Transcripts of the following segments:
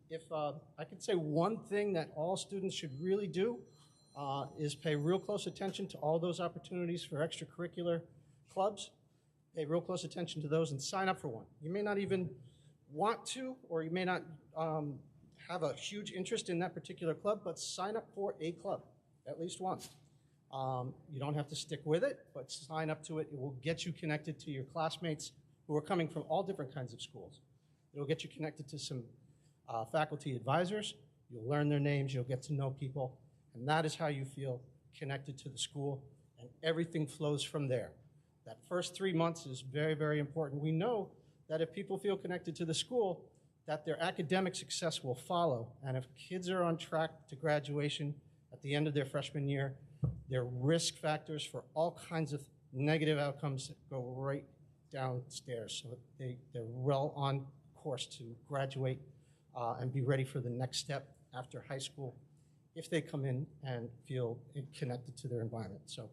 if I could say one thing that all students should really do is pay real close attention to all those opportunities for extracurricular clubs. Pay real close attention to those and sign up for one. You may not even want to, or you may not have a huge interest in that particular club, but sign up for a club, at least one. You don't have to stick with it, but sign up to it. It will get you connected to your classmates who are coming from all different kinds of schools. It will get you connected to some faculty advisors. You'll learn their names, you'll get to know people, and that is how you feel connected to the school, and everything flows from there. That first 3 months is very, very important. We know that if people feel connected to the school, that their academic success will follow, and if kids are on track to graduation at the end of their freshman year, their risk factors for all kinds of negative outcomes go right downstairs. So they're well on course to graduate and be ready for the next step after high school if they come in and feel connected to their environment. So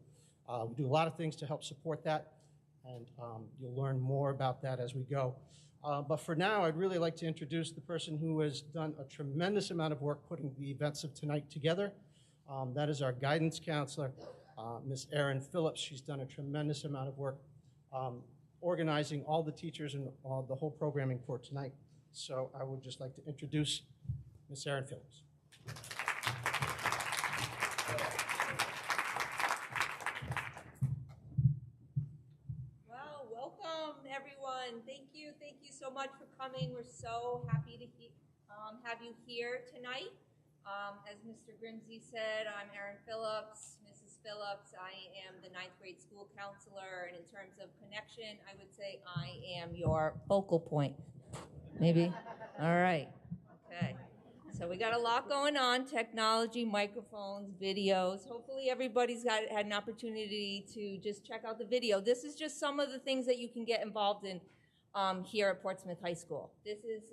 we do a lot of things to help support that, and you'll learn more about that as we go. But for now, I'd really like to introduce the person who has done a tremendous amount of work putting the events of tonight together. That is our guidance counselor, Miss Erin Phillips. She's done a tremendous amount of work organizing all the teachers and the whole programming for tonight. So I would just like to introduce Miss Erin Phillips. Well, welcome everyone. Thank you so much for coming. We're so happy to have you here tonight. As Mr. Grimsey said, I'm Erin Phillips, Mrs. Phillips. I am the 9th grade school counselor, and in terms of connection, I would say I am your focal point. Maybe? All right. Okay. So we got a lot going on: technology, microphones, videos. Hopefully everybody's had an opportunity to just check out the video. This is just some of the things that you can get involved in here at Portsmouth High School. This is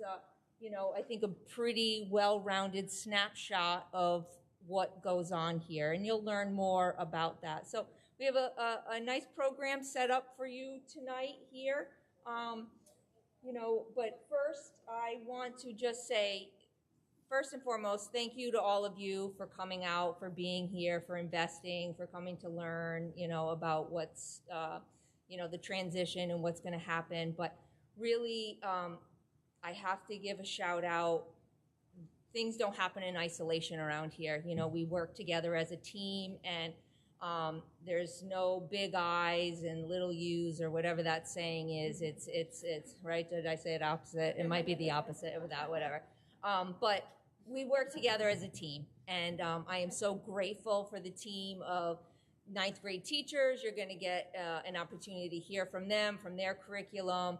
I think a pretty well-rounded snapshot of what goes on here, and you'll learn more about that. So we have a nice program set up for you tonight here. But first I want to just say, first and foremost, thank you to all of you for coming out, for being here, for investing, for coming to learn, about what's, the transition and what's going to happen. But really, I have to give a shout out. Things don't happen in isolation around here. We work together as a team, and there's no big I's and little U's or whatever that saying is. It's right. Did I say it opposite? It might be the opposite of that, whatever. But we work together as a team, and I am so grateful for the team of 9th grade teachers. You're going to get an opportunity to hear from them, from their curriculum.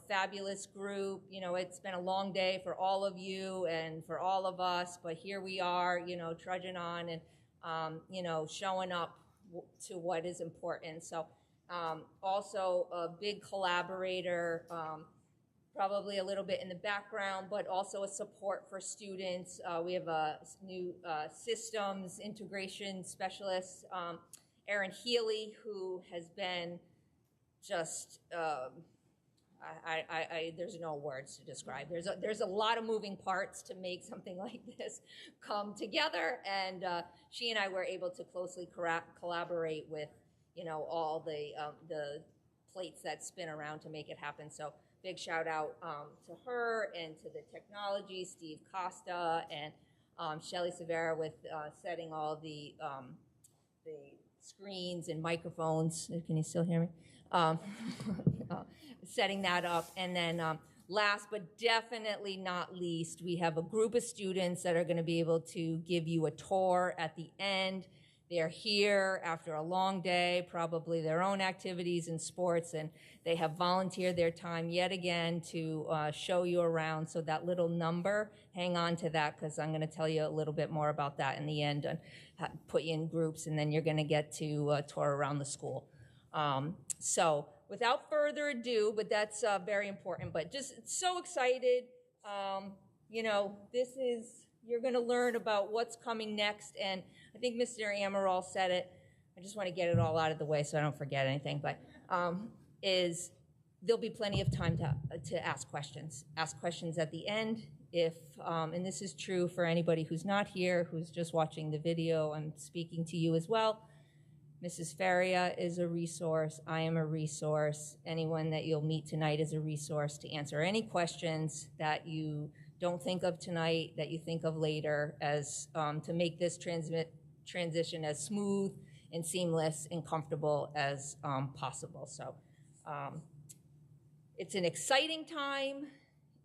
Fabulous group. It's been a long day for all of you and for all of us, but here we are, trudging on and, showing up to what is important. So also a big collaborator, probably a little bit in the background, but also a support for students. We have a new systems integration specialist, Erin Healy, who has been just, there's no words to describe. There's a lot of moving parts to make something like this come together, and she and I were able to closely collaborate with, all the plates that spin around to make it happen. So big shout out to her and to the technology, Steve Costa and Shelly Severa with setting all the screens and microphones. Can you still hear me? Setting that up. And then last but definitely not least, we have a group of students that are going to be able to give you a tour at the end. They're here after a long day, probably their own activities and sports, and they have volunteered their time yet again to show you around. So that little number, hang on to that, because I'm going to tell you a little bit more about that in the end, and put you in groups, and then you're going to get to tour around the school. So without further ado, but that's very important, but just so excited. You're going to learn about what's coming next, and I think Mr. Amaral said it. I just want to get it all out of the way so I don't forget anything, but there'll be plenty of time to ask questions. Ask questions at the end. if, and this is true for anybody who's not here, who's just watching the video, I'm speaking to you as well. Mrs. Faria is a resource. I am a resource. Anyone that you'll meet tonight is a resource to answer any questions that you don't think of tonight, that you think of later, as to make this transition as smooth and seamless and comfortable as possible. So it's an exciting time.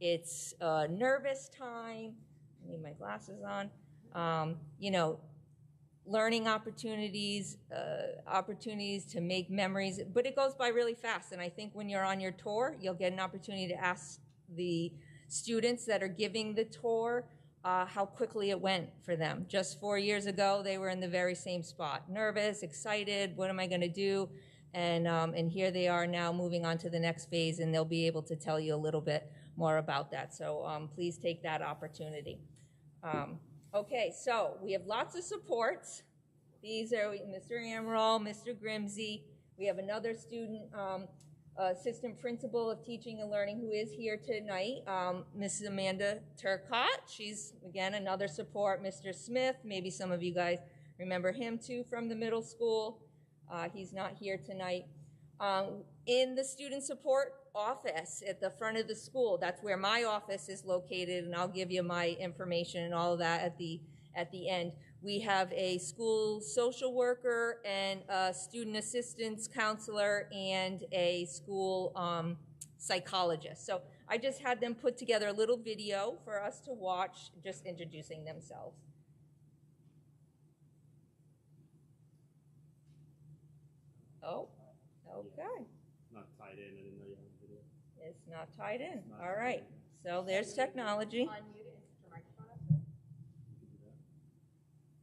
It's a nervous time. I need my glasses on. You know, learning opportunities, opportunities to make memories, but it goes by really fast. And I think when you're on your tour, you'll get an opportunity to ask the students that are giving the tour how quickly it went for them. Just 4 years ago, they were in the very same spot. Nervous, excited, what am I gonna do? And here they are now moving on to the next phase, and they'll be able to tell you a little bit more about that. So please take that opportunity. Okay, so we have lots of supports. These are Mr. Amaral, Mr. Grimsey. We have another student, assistant principal of teaching and learning who is here tonight, Mrs. Amanda Turcott. She's, again, another support. Mr. Smith, maybe some of you guys remember him too from the middle school. He's not here tonight. In the student support office at the front of the school, that's where my office is located, and I'll give you my information and all of that at the end. We have a school social worker and a student assistance counselor and a school psychologist. So I just had them put together a little video for us to watch, just introducing themselves. Oh, okay. Not tied in. I didn't know you had a video. It's not tied in. All right. So there's technology. Unmute it and put your microphone up there.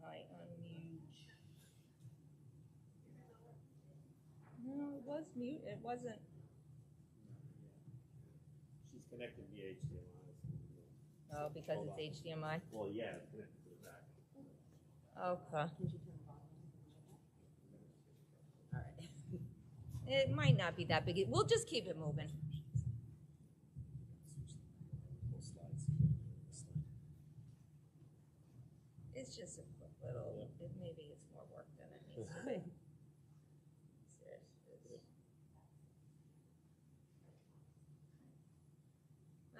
I unmute. No, it was mute. It wasn't. She's connected via HDMI. Oh, because Hold it's on. HDMI. Well, yeah, it's connected to the back. Okay. Did you turn the volume? All right. It might not be that big. We'll just keep it moving. It's just a quick little, maybe it's more work than it needs to be.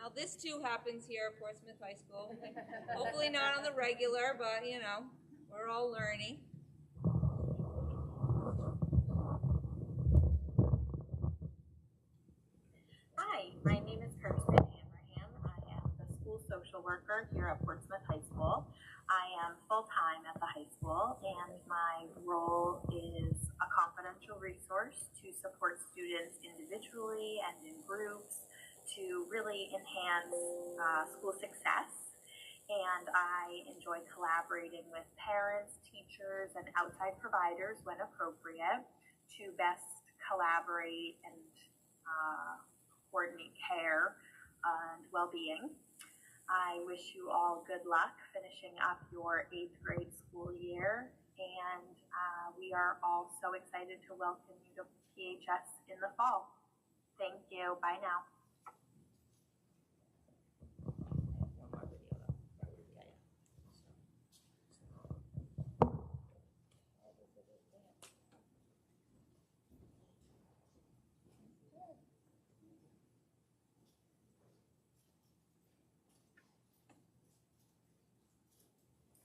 Now, this too happens here at Portsmouth High School. Hopefully not on the regular, but you know, we're all learning. Hi, my name is Kirsten Abraham. I am the school social worker here at Portsmouth High School. I am full-time at the high school, and my role is a confidential resource to support students individually and in groups to really enhance school success. And I enjoy collaborating with parents, teachers, and outside providers when appropriate to best collaborate and coordinate care and well-being. I wish you all good luck finishing up your 8th grade school year, and we are all so excited to welcome you to PHS in the fall. Thank you. Bye now.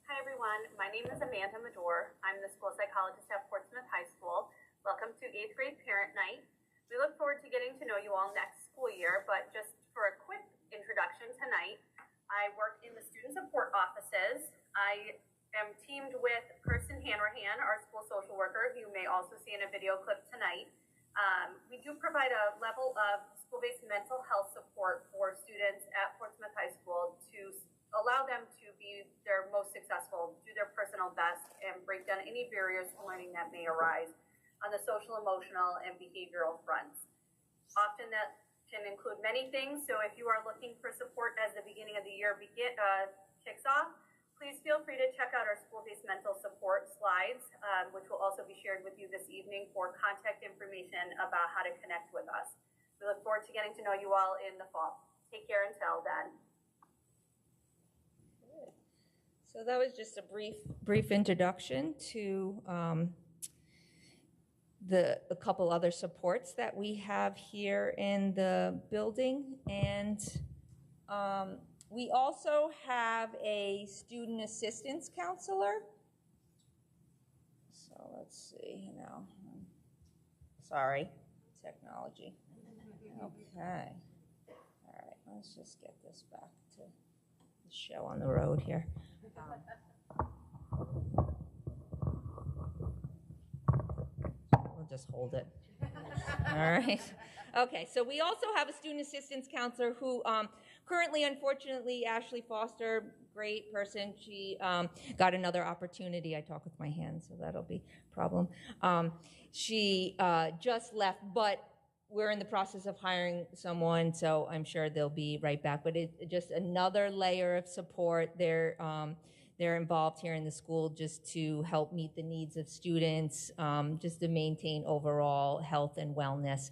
Hi everyone, my name is Amanda Madore. I'm the school psychologist at Portsmouth High School. Welcome to 8th grade parent night. We look forward to getting to know you all next school year, but just for a quick introduction tonight, I work in the student support offices. I am teamed with Kirsten Hanrahan, our school social worker, who you may also see in a video clip tonight. We do provide a level of school-based mental health support for students at Portsmouth High School to allow them to be their most successful, do their personal best, and break down any barriers to learning that may arise on the social, emotional, and behavioral fronts. Often that can include many things, so if you are looking for support as the beginning of the year kicks off, please feel free to check out our school-based mental support slides, which will also be shared with you this evening for contact information about how to connect with us. We look forward to getting to know you all in the fall. Take care until then. So that was just a brief introduction to a couple other supports that we have here in the building. And we also have a student assistance counselor. So let's see now. Sorry, technology. Okay. All right, let's just get this back to the show on the road here. We'll just hold it. All right. Okay, so we also have a student assistance counselor who currently, unfortunately, Ashley Foster, great person. She got another opportunity. I talk with my hands, so that'll be a problem. She just left, but we're in the process of hiring someone, so I'm sure they'll be right back. But it's just another layer of support. They're involved here in the school just to help meet the needs of students, just to maintain overall health and wellness.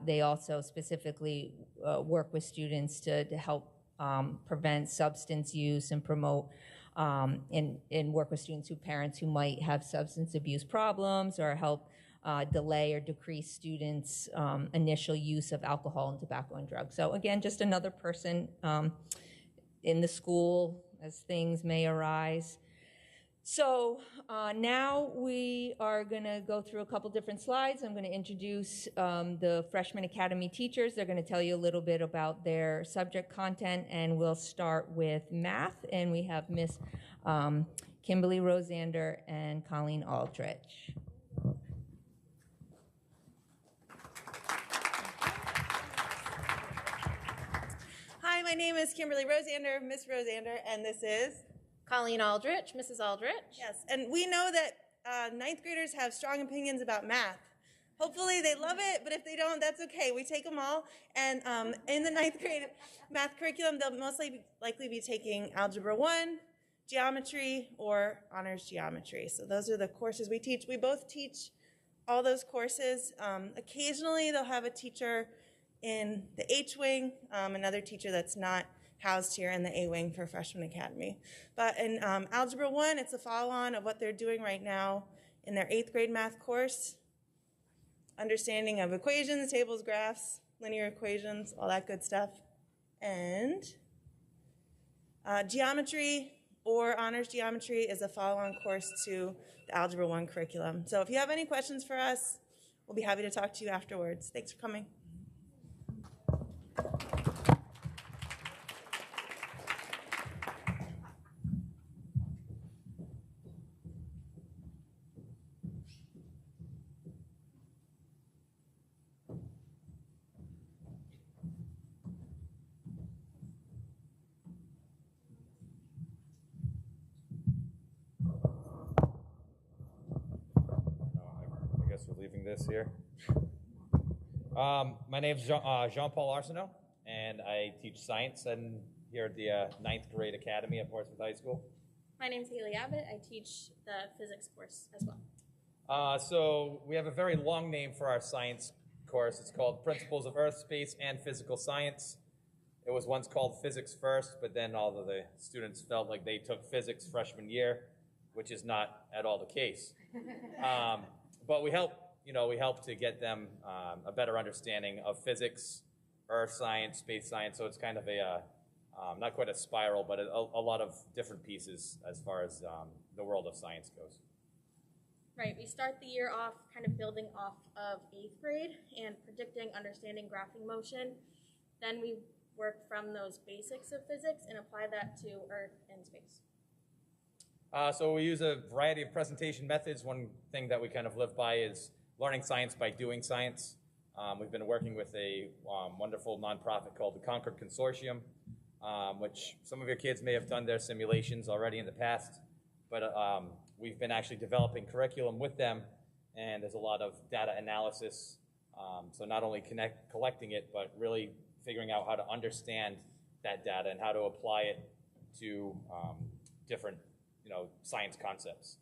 They also specifically work with students to help prevent substance use and promote and work with students parents who might have substance abuse problems, or help delay or decrease students' initial use of alcohol and tobacco and drugs. So again, just another person in the school as things may arise. So now we are going to go through a couple different slides. I'm going to introduce the Freshman Academy teachers. They're going to tell you a little bit about their subject content, and we'll start with math. And we have Miss Kimberly Rosander and Colleen Aldrich. Hi, my name is Kimberly Rosander, Miss Rosander, and this is Colleen Aldrich, Mrs. Aldrich. yes. And we know that ninth graders have strong opinions about math. Hopefully they love it, but if they don't, that's okay. We take them all. And in the ninth grade math curriculum, they'll likely be taking Algebra 1, Geometry, or Honors Geometry. So those are the courses we teach. We both teach all those courses. Occasionally they'll have a teacher in the H wing, another teacher that's not housed here in the A wing for Freshman Academy. But in Algebra 1, it's a follow-on of what they're doing right now in their 8th grade math course. Understanding of equations, tables, graphs, linear equations, all that good stuff. And Geometry or Honors Geometry is a follow-on course to the Algebra 1 curriculum. So if you have any questions for us, we'll be happy to talk to you afterwards. Thanks for coming. I guess we're leaving this here. My name is Jean-Paul Arsenault, and I teach science here at the 9th grade academy at Portsmouth High School. My name's Haley Abbott. I teach the physics course as well. So we have a very long name for our science course. It's called Principles of Earth, Space, and Physical Science. It was once called Physics First, but then all of the students felt like they took physics freshman year, which is not at all the case. But we help to get them a better understanding of physics, earth science, space science. So it's kind of a, not quite a spiral, but a lot of different pieces as far as the world of science goes. Right, we start the year off kind of building off of 8th grade and predicting, understanding, graphing motion. Then we work from those basics of physics and apply that to earth and space. So we use a variety of presentation methods. One thing that we kind of live by is learning science by doing science. We've been working with a wonderful nonprofit called the Concord Consortium, which some of your kids may have done their simulations already in the past, but we've been actually developing curriculum with them, and there's a lot of data analysis. So not only collecting it, but really figuring out how to understand that data and how to apply it to different science concepts.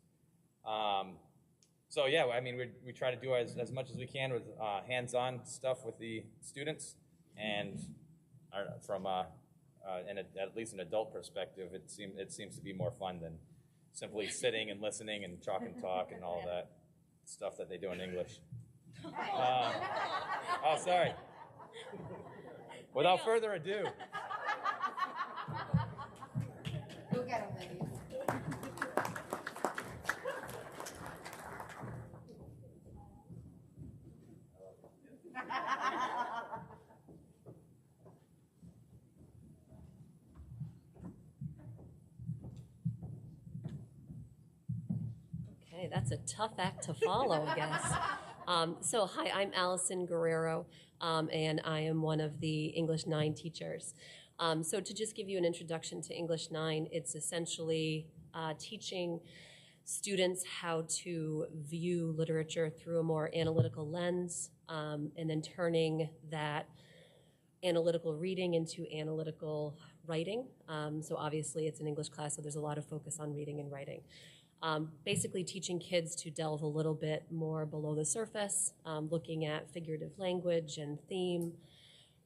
So yeah, I mean, we try to do as much as we can with hands-on stuff with the students, and from and at least an adult perspective, it seems to be more fun than simply sitting and listening and chalk and talk and all that stuff that they do in English. Oh, sorry. Without further ado. Go get them, ladies. Okay, that's a tough act to follow, I guess. So hi, I'm Alison Guerrero, and I am one of the English 9 teachers. So to just give you an introduction to English 9, it's essentially teaching students how to view literature through a more analytical lens, and then turning that analytical reading into analytical writing. So obviously it's an English class, so there's a lot of focus on reading and writing. Basically teaching kids to delve a little bit more below the surface, looking at figurative language and theme.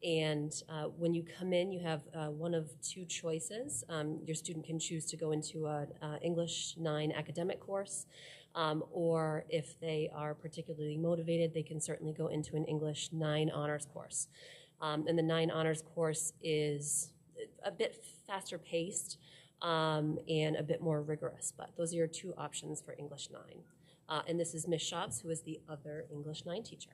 And when you come in, you have one of two choices. Your student can choose to go into an English 9 academic course, or if they are particularly motivated, they can certainly go into an English 9 honors course. And the 9 honors course is a bit faster paced, and a bit more rigorous, but those are your two options for English 9. And this is Miss Schaubs, who is the other English 9 teacher.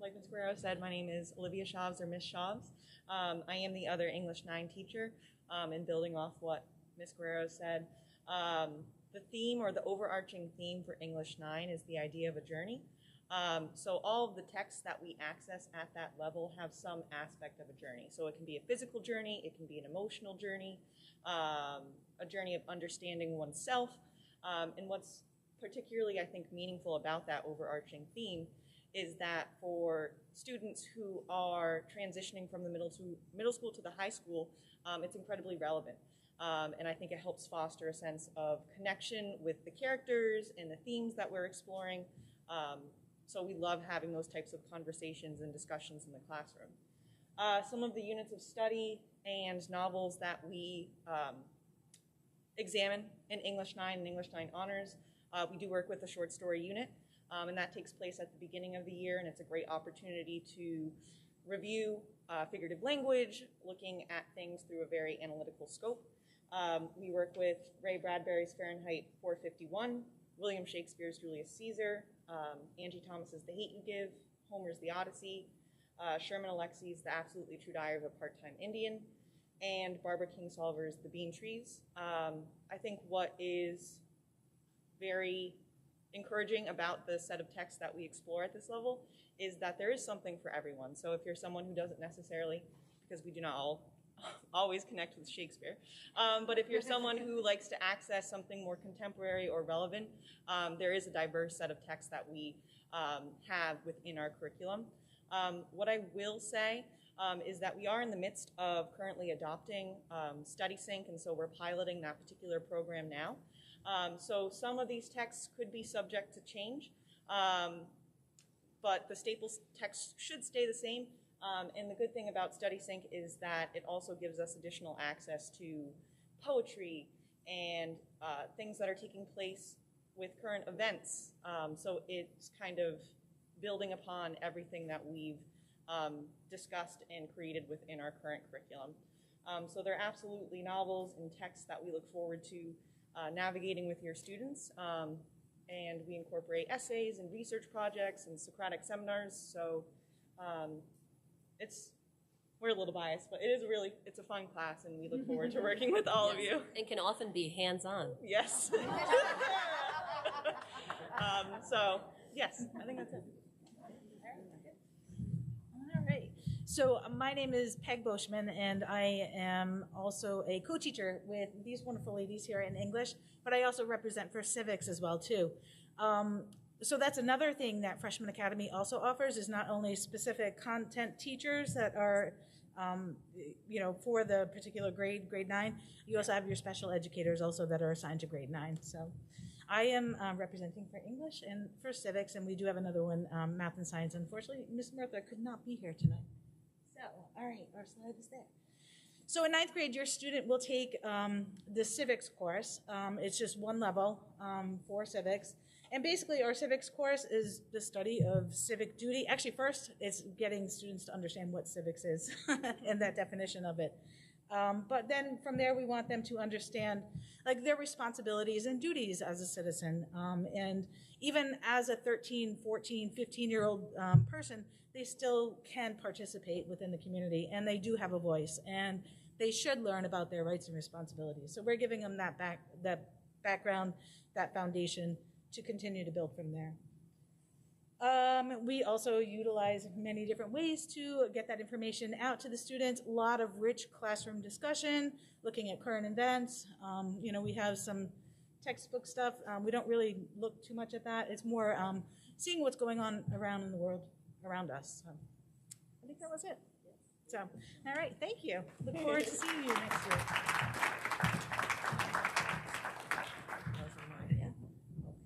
Like Ms. Guerrero said, my name is Olivia Schaubs, or Miss Schaubs. I am the other English 9 teacher, and building off what Ms. Guerrero said, the theme, or the overarching theme for English 9 is the idea of a journey. So all of the texts that we access at that level have some aspect of a journey. So it can be a physical journey, it can be an emotional journey, a journey of understanding oneself. And what's particularly, I think, meaningful about that overarching theme is that for students who are transitioning from the middle school to the high school, it's incredibly relevant. And I think it helps foster a sense of connection with the characters and the themes that we're exploring. So we love having those types of conversations and discussions in the classroom. Some of the units of study and novels that we examine in English 9 and English 9 honors, we do work with a short story unit, and that takes place at the beginning of the year, and it's a great opportunity to review figurative language, looking at things through a very analytical scope. We work with Ray Bradbury's Fahrenheit 451, William Shakespeare's Julius Caesar, Angie Thomas's The Hate You Give, Homer's The Odyssey, Sherman Alexie's The Absolutely True Diary of a Part-Time Indian, and Barbara Kingsolver's The Bean Trees. I think what is very encouraging about the set of texts that we explore at this level is that there is something for everyone. So if you're someone who doesn't necessarily, because we do not all always connect with Shakespeare, but if you're someone who likes to access something more contemporary or relevant, there is a diverse set of texts that we have within our curriculum. What I will say is that we are in the midst of currently adopting StudySync, and so we're piloting that particular program now. So some of these texts could be subject to change, but the staple text should stay the same. And the good thing about StudySync is that it also gives us additional access to poetry and things that are taking place with current events. So it's kind of building upon everything that we've discussed and created within our current curriculum. So they're absolutely novels and texts that we look forward to navigating with your students. And we incorporate essays and research projects and Socratic seminars. So we're a little biased, but it's a fun class, and we look forward to working with all of you. And can often be hands-on. Yes. So, yes, I think that's it. All right. So my name is Peg Buschmann, and I am also a co-teacher with these wonderful ladies here in English, but I also represent for civics as well, too. So that's another thing that Freshman Academy also offers, is not only specific content teachers that are, for the particular grade 9, you also have your special educators also that are assigned to grade 9. So I am representing for English and for civics, and we do have another one, math and science. Unfortunately, Miss Murtha could not be here tonight. So All right, our slide is there. So in ninth grade, your student will take the civics course. It's just one level for civics. And basically, our civics course is the study of civic duty. Actually, first, it's getting students to understand what civics is and that definition of it. But then from there, we want them to understand like their responsibilities and duties as a citizen. And even as a 13, 14, 15-year-old person, they still can participate within the community, and they do have a voice, and they should learn about their rights and responsibilities. So we're giving them that background, that foundation to continue to build from there. We also utilize many different ways to get that information out to the students. A lot of rich classroom discussion, looking at current events. You know, we have some textbook stuff. We don't really look too much at that. It's more seeing what's going on around in the world around us. So I think that was it. So, all right, thank you. Look forward to seeing you next year.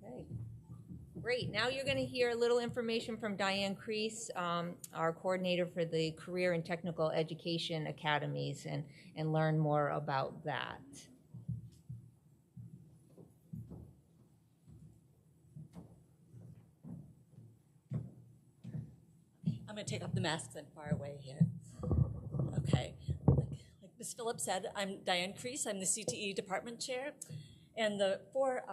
Okay. Great. Now you're going to hear a little information from Diane Crease, our coordinator for the Career and Technical Education Academies, and learn more about that. I'm going to take off the masks. I'm far away here. Okay. Like Ms. Phillips said, I'm Diane Crease. I'm the CTE department chair. And the four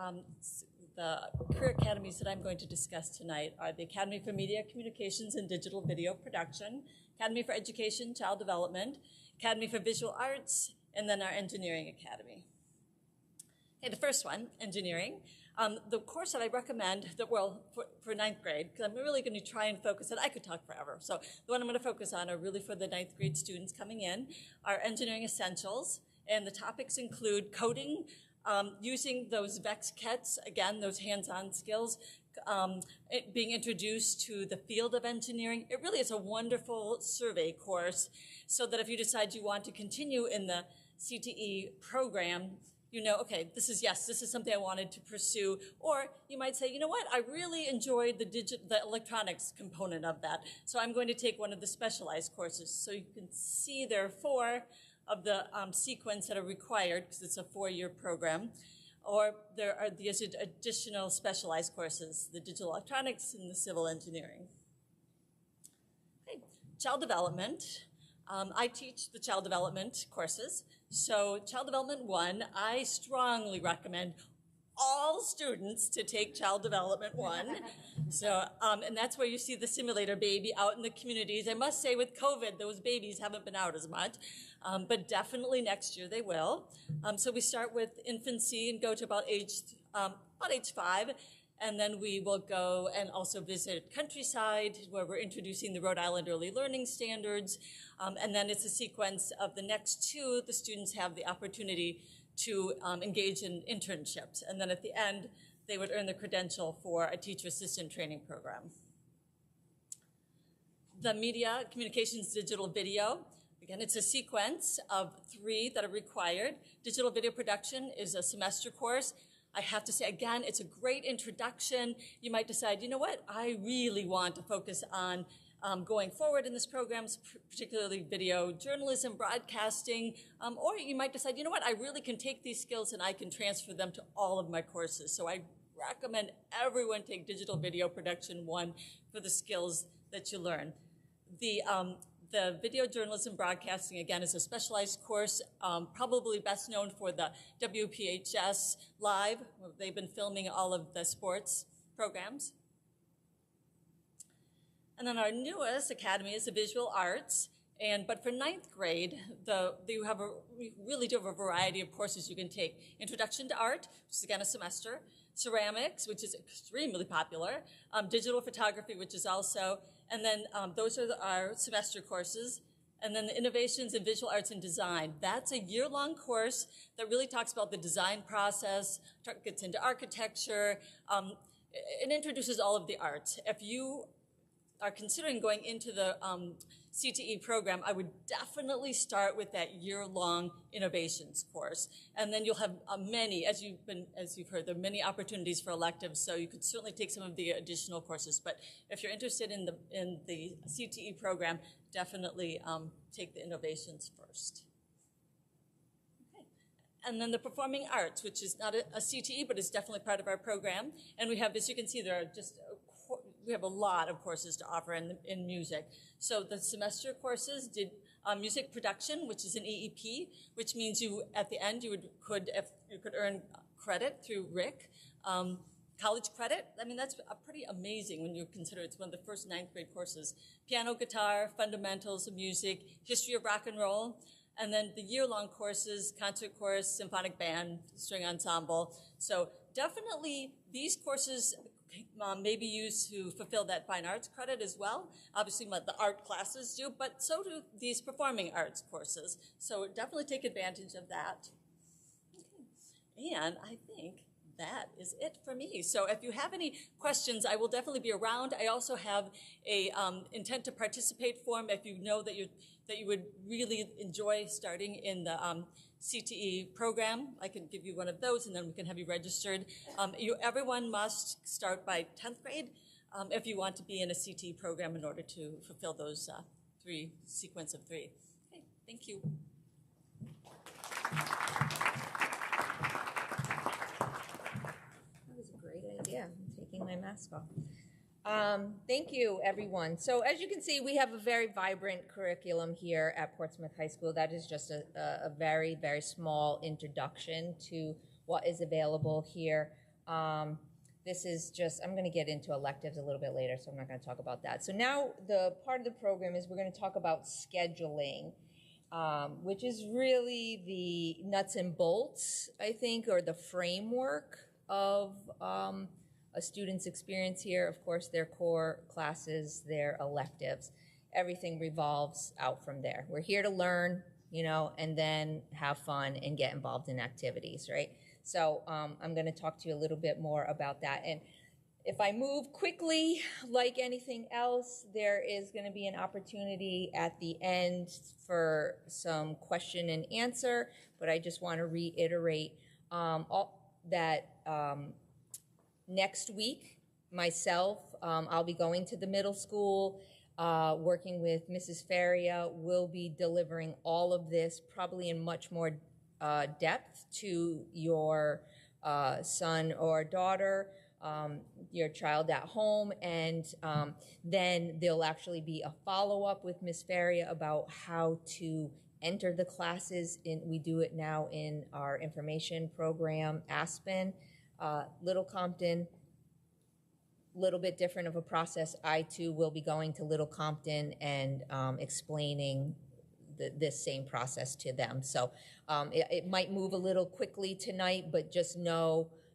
the career academies that I'm going to discuss tonight are the Academy for Media Communications and Digital Video Production, Academy for Education, Child Development, Academy for Visual Arts, and then our Engineering Academy. Okay, the first one, engineering. The course that I recommend, for ninth grade, because I'm really going to try and focus on, I could talk forever, so the one I'm going to focus on are really for the ninth grade students coming in, are Engineering Essentials, and the topics include coding, using those VEX kits, again, those hands-on skills, being introduced to the field of engineering. It really is a wonderful survey course, so that if you decide you want to continue in the CTE program, you know, okay, this is something I wanted to pursue. Or you might say, you know what, I really enjoyed the electronics component of that, so I'm going to take one of the specialized courses. So you can see there are four of the sequence that are required, because it's a 4-year program. Or there are the additional specialized courses, the digital electronics and the civil engineering. Okay. Child development. I teach the child development courses. So Child Development 1, I strongly recommend all students to take Child Development 1. So, and that's where you see the simulator baby out in the communities. I must say with COVID, those babies haven't been out as much, but definitely next year they will. So we start with infancy and go to about age 5, and then we will go and also visit countryside, where we're introducing the Rhode Island Early Learning Standards. And then it's a sequence of the next 2, the students have the opportunity to engage in internships. And then at the end, they would earn the credential for a teacher assistant training program. The media, communications, digital video. Again, it's a sequence of 3 that are required. Digital video production is a semester course. I have to say, again, it's a great introduction. You might decide, you know what, I really want to focus on going forward in this program, particularly video journalism, broadcasting, or you might decide, you know what, I really can take these skills and I can transfer them to all of my courses. So I recommend everyone take Digital Video Production 1 for the skills that you learn. The video journalism broadcasting, again, is a specialized course, probably best known for the WPHS Live. They've been filming all of the sports programs. And then our newest academy is the visual arts. But for ninth grade, we really do have a variety of courses you can take. Introduction to Art, which is again a semester. Ceramics, which is extremely popular. Digital photography, which is also, and then those are our semester courses. And then the Innovations in Visual Arts and Design. That's a year-long course that really talks about the design process, gets into architecture. It introduces all of the arts. If you are considering going into the CTE program, I would definitely start with that year-long innovations course. And then you'll have many, as you've heard, there are many opportunities for electives, so you could certainly take some of the additional courses. But if you're interested in the CTE program, definitely take the innovations first. Okay. And then the performing arts, which is not a CTE, but is definitely part of our program. And we have, as you can see, there are we have a lot of courses to offer in music. So the semester courses did music production, which is an EEP, which means you, at the end, you could earn credit through RIC. College credit, I mean, that's pretty amazing when you consider it's one of the first 9th grade courses. Piano, guitar, fundamentals of music, history of rock and roll, and then the year-long courses, concert course, symphonic band, string ensemble. So definitely these courses may be used to fulfill that fine arts credit as well. Obviously, the art classes do, but so do these performing arts courses. So definitely take advantage of that. Okay. And I think that is it for me. So if you have any questions, I will definitely be around. I also have a intent to participate form if you know that you would really enjoy starting in the CTE program. I can give you one of those, and then we can have you registered. Everyone must start by 10th grade if you want to be in a CTE program in order to fulfill those sequence of 3. Okay, thank you. That was a great idea. I'm taking my mask off. Thank you, everyone. So as you can see, we have a very vibrant curriculum here at Portsmouth High School. That is just a very, very small introduction to what is available here. This is just, I'm going to get into electives a little bit later, so I'm not going to talk about that. So now the part of the program is we're going to talk about scheduling, which is really the nuts and bolts, I think, or the framework of a student's experience here. Of course, their core classes, their electives, everything revolves out from there. We're here to learn, and then have fun and get involved in activities, right? So I'm going to talk to you a little bit more about that. And if I move quickly, like anything else, there is going to be an opportunity at the end for some question and answer, but I just want to reiterate that next week, myself, I'll be going to the middle school, working with Mrs. Faria. We'll be delivering all of this probably in much more depth to your son or daughter, your child at home, and then there'll actually be a follow-up with Ms. Faria about how to enter the classes. We do it now in our information program, Aspen. Little Compton, little bit different of a process. I too will be going to Little Compton and explaining this same process to them. So it might move a little quickly tonight, but just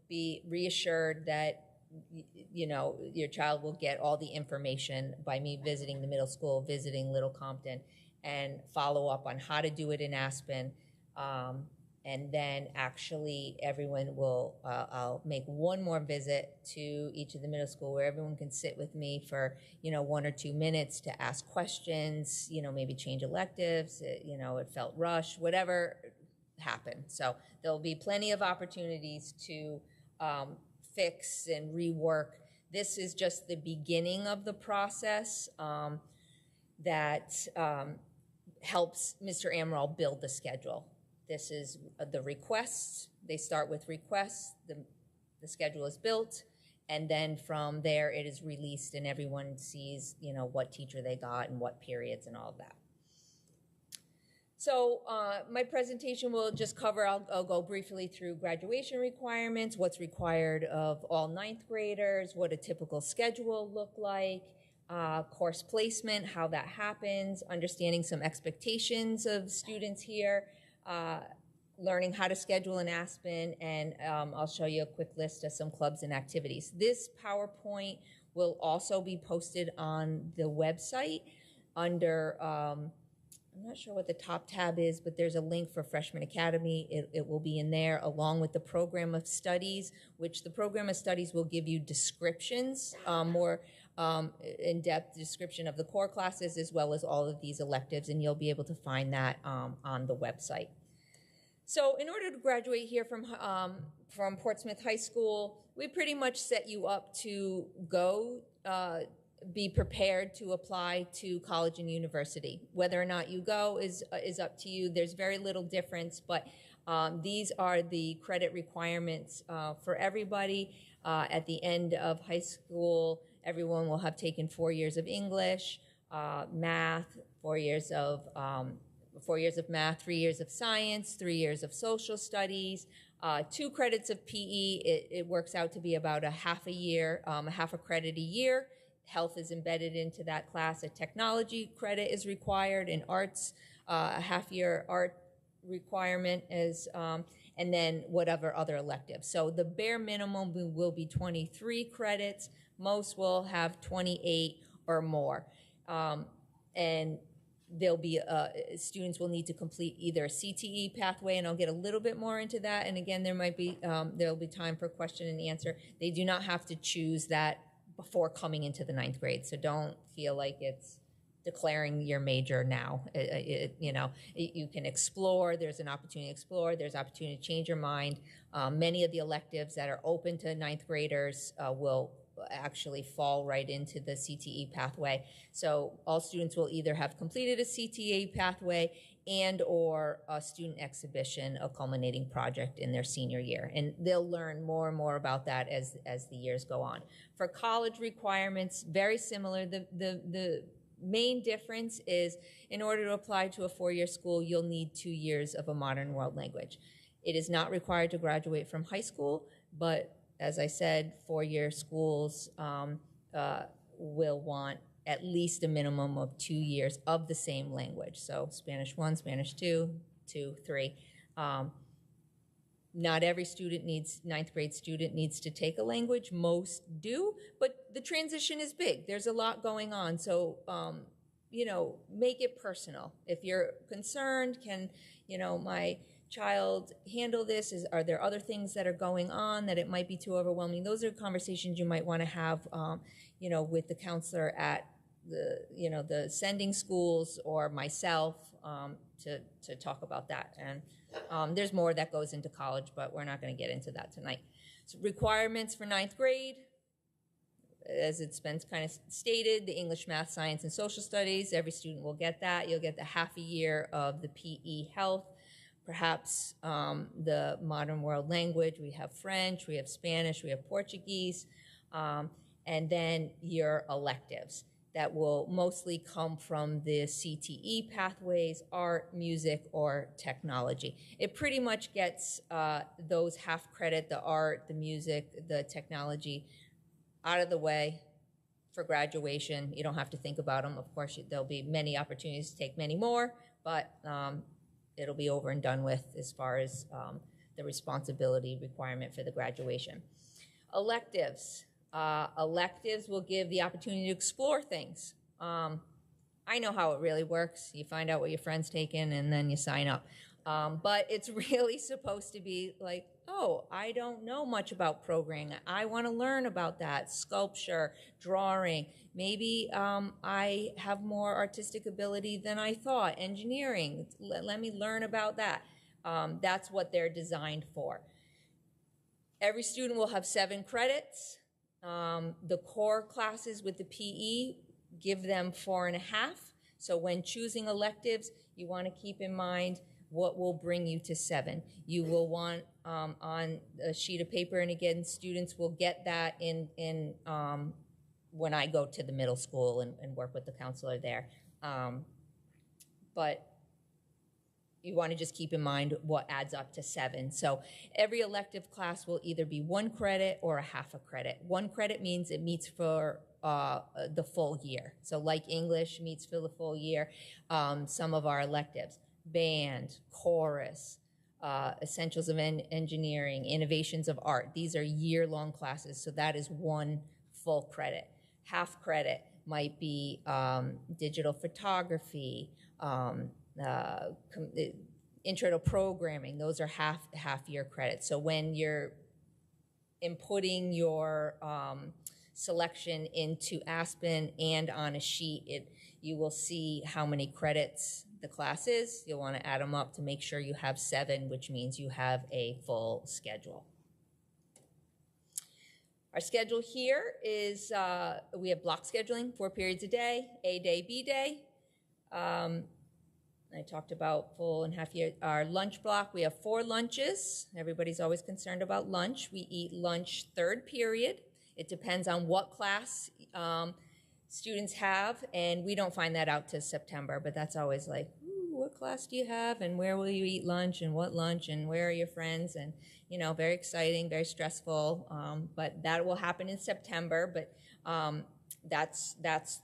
be reassured that your child will get all the information by me visiting the middle school, visiting Little Compton, and follow up on how to do it in Aspen. And then actually everyone will, I'll make one more visit to each of the middle school where everyone can sit with me for, 1 or 2 minutes to ask questions, maybe change electives, it felt rushed, whatever happened. So there'll be plenty of opportunities to fix and rework. This is just the beginning of the process that helps Mr. Amaral build the schedule. This is the requests. They start with requests. The schedule is built, and then from there it is released, and everyone sees, what teacher they got and what periods and all of that. So my presentation will just cover, I'll go briefly through graduation requirements, what's required of all 9th graders, what a typical schedule look like, course placement, how that happens, understanding some expectations of students here, learning how to schedule in Aspen, and I'll show you a quick list of some clubs and activities. This PowerPoint will also be posted on the website under, I'm not sure what the top tab is, but there's a link for Freshman Academy. It will be in there along with the program of studies, which the program of studies will give you descriptions, more in-depth description of the core classes as well as all of these electives, and you'll be able to find that on the website. So in order to graduate here from Portsmouth High School, we pretty much set you up to go be prepared to apply to college and university. Whether or not you go is up to you. There's very little difference, but these are the credit requirements for everybody. At the end of high school, everyone will have taken 4 years of English, math, 4 years of math, 3 years of science, 3 years of social studies, 2 credits of PE. It works out to be about a half a credit a year. Health is embedded into that class. A technology credit is required. In arts, a half-year art requirement is, and then whatever other electives. So the bare minimum will be 23 credits. Most will have 28 or more. And there'll be, students will need to complete either a CTE pathway, and I'll get a little bit more into that. And again, there'll be time for question and answer. They do not have to choose that before coming into the 9th grade. So don't feel like it's declaring your major now. You can explore. There's an opportunity to explore. There's opportunity to change your mind. Many of the electives that are open to 9th graders will actually fall right into the CTE pathway. So all students will either have completed a CTE pathway and or a student exhibition, a culminating project in their senior year. And they'll learn more and more about that as the years go on. For college requirements, very similar. The main difference is in order to apply to a 4-year school, you'll need 2 years of a modern world language. It is not required to graduate from high school, but as I said, 4-year schools will want at least a minimum of 2 years of the same language. So Spanish 1, Spanish 2, 2, 3. Not every 9th grade student needs to take a language. Most do, but the transition is big. There's a lot going on. So, make it personal. If you're concerned, can, my child handle this? Are there other things that are going on that it might be too overwhelming? Those are conversations you might want to have, with the counselor at the sending schools or myself to talk about that. And there's more that goes into college, but we're not going to get into that tonight. So requirements for 9th grade, as it's been kind of stated, the English, math, science, and social studies. Every student will get that. You'll get the half a year of the PE health, perhaps the modern world language. We have French, we have Spanish, we have Portuguese, and then your electives that will mostly come from the CTE pathways, art, music, or technology. It pretty much gets those half credit, the art, the music, the technology, out of the way for graduation. You don't have to think about them. Of course, there'll be many opportunities to take many more, but it'll be over and done with as far as the responsibility requirement for the graduation. Electives. Electives will give the opportunity to explore things. I know how it really works. You find out what your friend's taken and then you sign up. But it's really supposed to be like, oh, I don't know much about programming. I want to learn about that. Sculpture, drawing. Maybe I have more artistic ability than I thought. Engineering. Let me learn about that. That's what they're designed for. Every student will have 7 credits. The core classes with the PE give them 4.5. So when choosing electives, you want to keep in mind what will bring you to 7. You will want on a sheet of paper, and again, students will get that in when I go to the middle school and work with the counselor there. But you want to just keep in mind what adds up to 7. So every elective class will either be 1 credit or a half a credit. 1 credit means it meets for the full year. So like English meets for the full year. Some of our electives, band, chorus, essentials of engineering, innovations of art. These are year-long classes, so that is 1 full credit. Half credit might be digital photography, intro to programming. Those are half year credits. So when you're inputting your selection into Aspen and on a sheet, you will see how many credits the class is. You'll want to add them up to make sure you have 7, which means you have a full schedule. Our schedule here is, we have block scheduling, 4 periods a day, A day, B day. I talked about full and half year. Our lunch block, we have 4 lunches. Everybody's always concerned about lunch. We eat lunch 3rd period. It depends on what class students have, and we don't find that out till September, but that's always like, ooh, what class do you have, and where will you eat lunch, and what lunch, and where are your friends, and very exciting, very stressful, but that will happen in September, but that's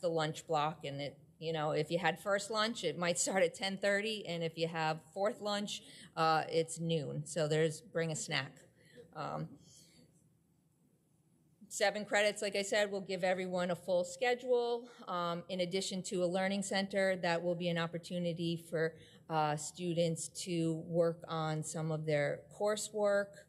the lunch block, and if you had first lunch, it might start at 10:30, and if you have 4th lunch, it's noon, so bring a snack. 7 credits, like I said, will give everyone a full schedule. In addition to a learning center, that will be an opportunity for students to work on some of their coursework.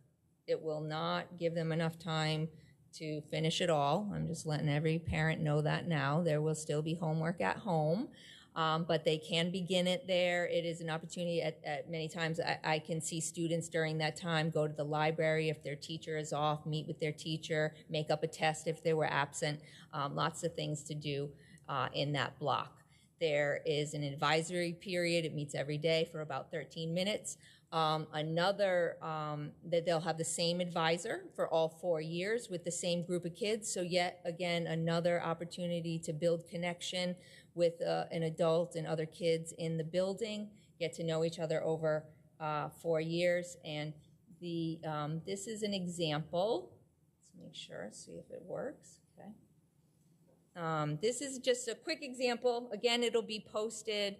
It will not give them enough time to finish it all. I'm just letting every parent know that now. There will still be homework at home, but they can begin it there. It is an opportunity at many times I can see students during that time go to the library if their teacher is off, meet with their teacher, make up a test if they were absent, lots of things to do in that block. There is an advisory period. It meets every day for about 13 minutes. That they'll have the same advisor for all 4 years with the same group of kids. So yet again, another opportunity to build connection with an adult and other kids in the building, get to know each other over 4 years. And this is an example. Let's make sure, see if it works. Okay. This is just a quick example. Again, it'll be posted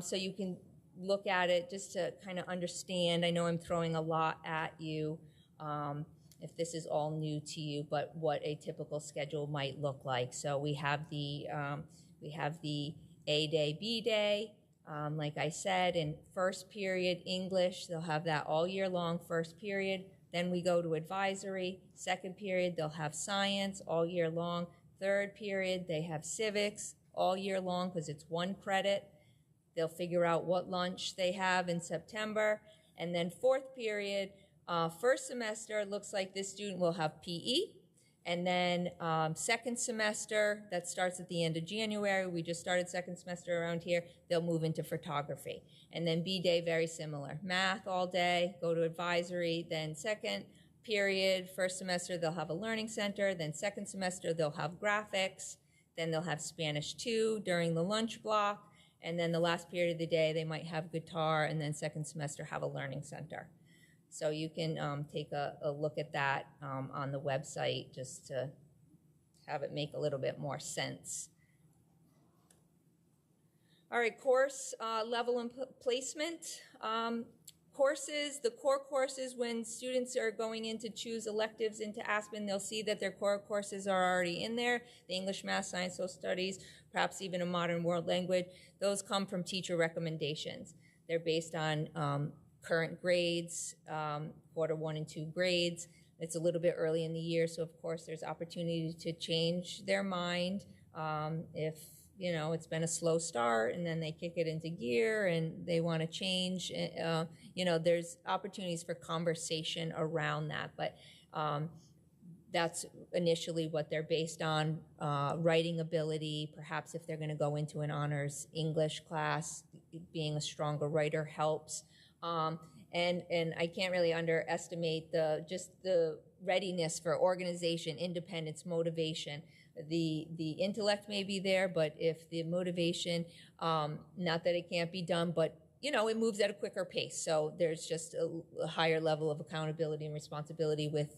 so you can look at it just to kind of understand. I know I'm throwing a lot at you if this is all new to you, but what a typical schedule might look like. So we have the A day, B day. Like I said, in first period English, they'll have that all year long, first period. Then we go to advisory. Second period, they'll have science all year long. Third period, they have civics all year long because it's 1 credit. They'll figure out what lunch they have in September. And then 4th period, first semester, looks like this student will have PE. And then 2nd semester, that starts at the end of January. We just started 2nd semester around here. They'll move into photography. And then B day, very similar. Math all day, go to advisory. Then 2nd period, first semester, they'll have a learning center. Then 2nd semester, they'll have graphics. Then they'll have Spanish 2 during the lunch block. And then the last period of the day, they might have guitar, and then 2nd semester have a learning center. So you can take a look at that on the website just to have it make a little bit more sense. All right, course level and placement. Courses, the core courses, when students are going in to choose electives into Aspen, they'll see that their core courses are already in there. The English, Math, Science, Social Studies, perhaps even a modern world language. Those come from teacher recommendations. They're based on current grades, quarter 1 and 2 grades. It's a little bit early in the year, so of course there's opportunity to change their mind if it's been a slow start and then they kick it into gear and they want to change. There's opportunities for conversation around that, but that's initially what they're based on. Writing ability, perhaps if they're going to go into an honors English class, being a stronger writer helps. And I can't really underestimate the readiness for organization, independence, motivation. The intellect may be there, but if the motivation, not that it can't be done, but it moves at a quicker pace. So there's just a higher level of accountability and responsibility with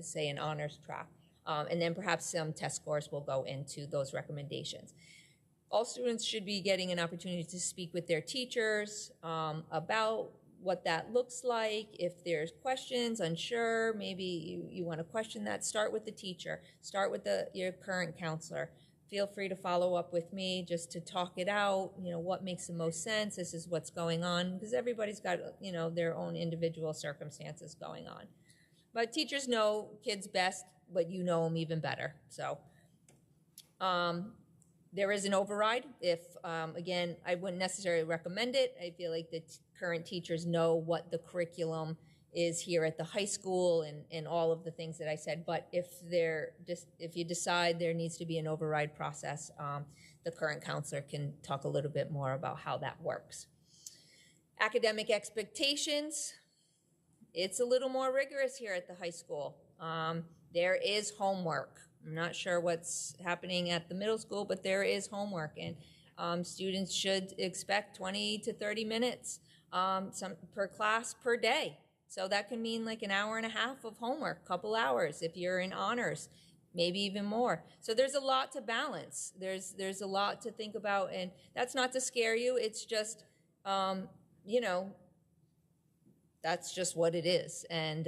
say, an honors track. And then perhaps some test scores will go into those recommendations. All students should be getting an opportunity to speak with their teachers about what that looks like. If there's questions, unsure, maybe you want to question that, start with the teacher, start with your current counselor. Feel free to follow up with me just to talk it out, what makes the most sense, this is what's going on, because everybody's got, their own individual circumstances going on. but teachers know kids best, but you know them even better. So there is an override. If, again, I wouldn't necessarily recommend it. I feel like the current teachers know what the curriculum is here at the high school and all of the things that I said. But if you decide there needs to be an override process, the current counselor can talk a little bit more about how that works. Academic expectations, it's a little more rigorous here at the high school. There is homework. I'm not sure what's happening at the middle school, but there is homework, and students should expect 20 to 30 minutes per class per day. So that can mean like an hour and a half of homework, couple hours if you're in honors, maybe even more. So there's a lot to balance. There's a lot to think about, and that's not to scare you. It's just, you know, that's just what it is. And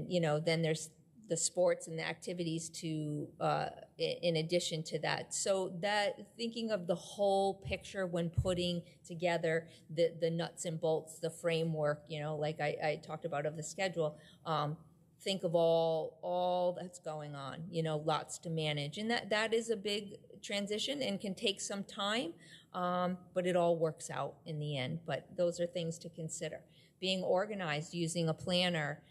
you know, then there's the sports and the activities to, in addition to that. So that thinking of the whole picture when putting together the nuts and bolts, the framework, you know, like I talked about of the schedule, think of all that's going on, you know, lots to manage. And that is a big transition and can take some time, but it all works out in the end. But those are things to consider. Being organized, using a planner,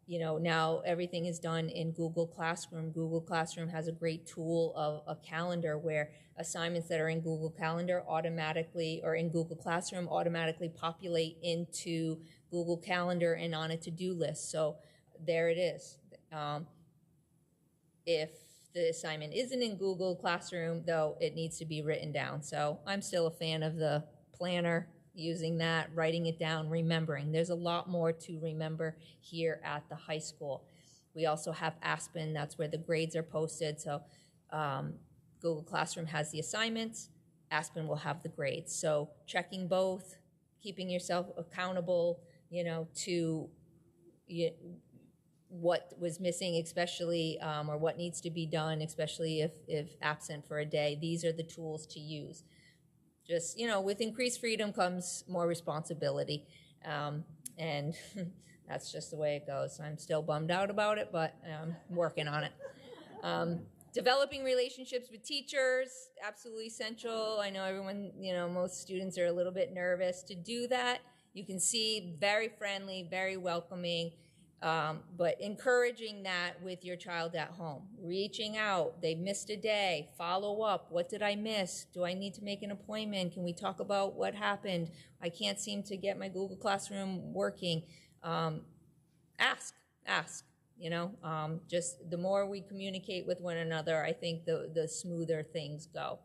you know, now everything is done in Google Classroom. Google Classroom has a great tool of a calendar where assignments that are in Google Calendar automatically, or in Google Classroom, automatically populate into Google Calendar and on a to-do list. So there it is. If the assignment isn't in Google Classroom, though, it needs to be written down. So I'm still a fan of the planner, using that, writing it down, remembering. There's a lot more to remember here at the high school. We also have Aspen, that's where the grades are posted. So Google Classroom has the assignments, Aspen will have the grades. So checking both, keeping yourself accountable, you know, to what was missing, especially, or what needs to be done, especially if absent for a day. These are the tools to use. Just, you know, with increased freedom comes more responsibility. And that's just the way it goes. I'm still bummed out about it, but I'm working on it. Developing relationships with teachers, absolutely essential. I know everyone, you know, most students are a little bit nervous to do that. You can see very friendly, very welcoming, but encouraging that with your child at home. Reaching out, they missed a day, follow up. What did I miss? Do I need to make an appointment? Can we talk about what happened? I can't seem to get my Google Classroom working. Ask, you know, just the more we communicate with one another, I think the smoother things go.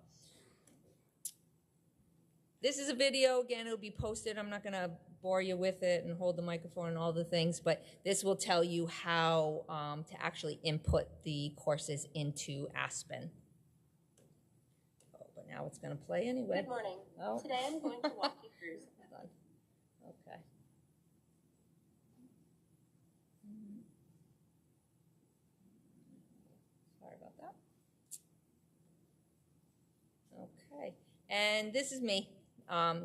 This is a video, again, it'll be posted. I'm not gonna bore you with it and hold the microphone and all the things, but this will tell you how to actually input the courses into Aspen. Oh, but now it's gonna play anyway. Good morning. Oh. Today I'm going to walk you through. Hold on. Okay. Sorry about that. Okay, and this is me.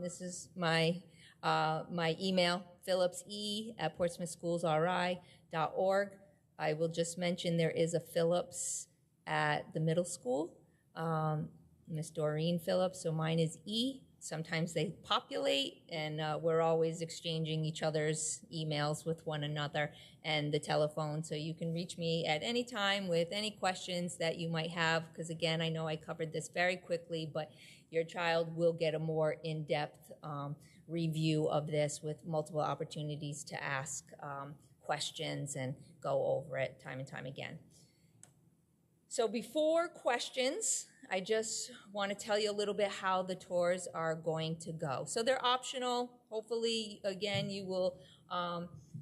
This is my my email, phillipse@portsmouthschoolsri.org. I will just mention there is a Phillips at the middle school, Miss Doreen Phillips, so mine is E. Sometimes they populate, and we're always exchanging each other's emails with one another and the telephone, so you can reach me at any time with any questions that you might have, because again, I know I covered this very quickly, but your child will get a more in-depth review of this with multiple opportunities to ask questions and go over it time and time again. So before questions, I just want to tell you a little bit how the tours are going to go. So they're optional. Hopefully, again, you will